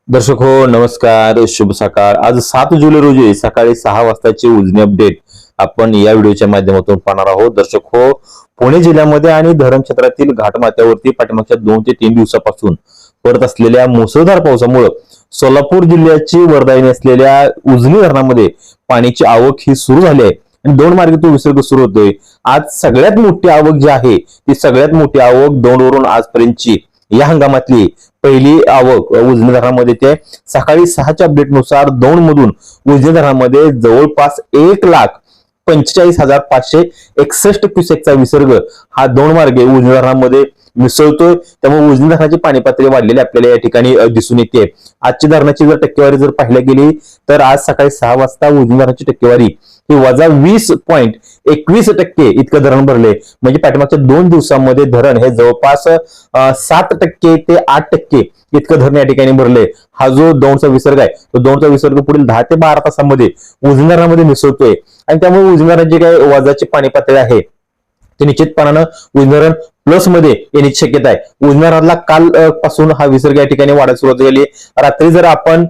दर्शक हो नमस्कार, शुभ सकाळ। आज 7 जुलै रोजी सकाळी 6 वाजताची उजनी अपडेट आपण या व्हिडिओच्या माध्यमातून पाहणार आहोत। दर्शक हो, पुणे जिल्ह्यामध्ये आणि धरण क्षेत्रातील घाटमाथ्यावरती पाठीमागच्या 2 ते 3 दिवसापासून पडत असलेल्या मुसळधार पावसामुळे सोलापूर जिल्ह्याची वर्धायनी असलेल्या उजनी धरणामध्ये पाण्याची आवक ही सुरू झाली आहे आणि 2 मार्गे तो विसर्ग सुरू होतोय। आज सगळ्यात मोठी आवक जी आहे ती सगळ्यात मोठी आवक दौंडवरून आजपर्यंतची या हंगामातली पहिली आवक उजनी धरणामध्ये ते सकाळी 6च्या अपडेट नुसार दौंडमधून उजनी धरणामध्ये जवळपास 1,45,561 क्युसेकचा विसर्ग हा दौंड मार्गे उजनी धरणामध्ये मिसळतोय। त्यामुळे उजनी धरणाची पाणी पातळी वाढलेली आपल्याला या ठिकाणी दिसून येते। आजची धरणाची जर टक्केवारी जर पाहायला गेली तर आज सकाळी 6 वाजता उजनी धरणाची टक्केवारी ही वजा 20.21% इतकं धरण भरले। म्हणजे पाठीमागच्या 2 दिवसांमध्ये धरण हे जवळपास 7% ते 8% इतकं धरण या ठिकाणी भरले। हा जो दौंडचा विसर्ग आहे तो दौंडचा विसर्ग पुढील 10 ते 12 तासांमध्ये उजनी धरणामध्ये मिसळतोय आणि त्यामुळे उजनी धरणाची जी काही वजाची पाणी पातळी आहे ते निश्चितपणानं उजनी धरण प्लस मध्ये येण्याची शक्यता आहे। उजनी धरणाला काल पासून हा विसर्ग या ठिकाणी वाढायला सुरुवात झाली। रात्री जर आपण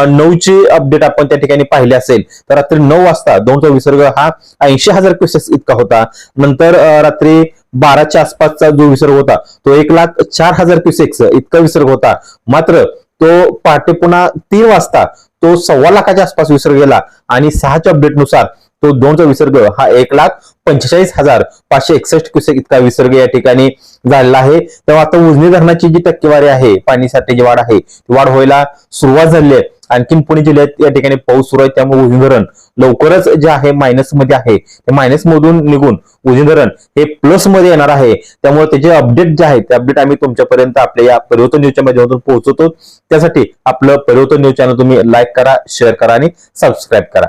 9ची अपडेट आपण त्या ठिकाणी पाहिले असेल तर रात्री 9 वाजता दौंडचा विसर्ग हा 80,000 क्युसेक्स इतका होता। नंतर रात्री 12च्या आसपासचा जो विसर्ग होता तो 1,04,000 क्युसेक्स इतका विसर्ग होता। मात्र तो पहाटे पुन्हा 3 वाजता तो 1.25 लाखाच्या आसपास विसर्ग गेला आणि 6च्या अपडेट नुसार तो दौंडचा विसर्ग हा 1,45,561 क्युसेक इतका विसर्ग या ठिकाणी झालेला आहे। तेव्हा आता उजनी धरणाची जी टक्केवारी आहे पाणी साठ्याची वाढ आहे ती वाढ व्हायला सुरुवात झाली आहे। आणखीन पुणे जिल्ह्यात या ठिकाणी पाऊस सुरू आहे त्यामुळे उजनी धरण लवकरच जे आहे मायनस मध्ये आहे ते मायनस मधून निघून उजनी धरण हे प्लस मध्ये येणार आहे। त्यामुळे त्याचे अपडेट जे आहे ते अपडेट आम्ही तुमच्यापर्यंत आपल्या या परिवर्तन न्यूजच्या माध्यमातून पोहोचवतो। त्यासाठी आपलं परिवर्तन न्यूज चॅनल तुम्ही लाईक करा, शेअर करा आणि सबस्क्राईब करा।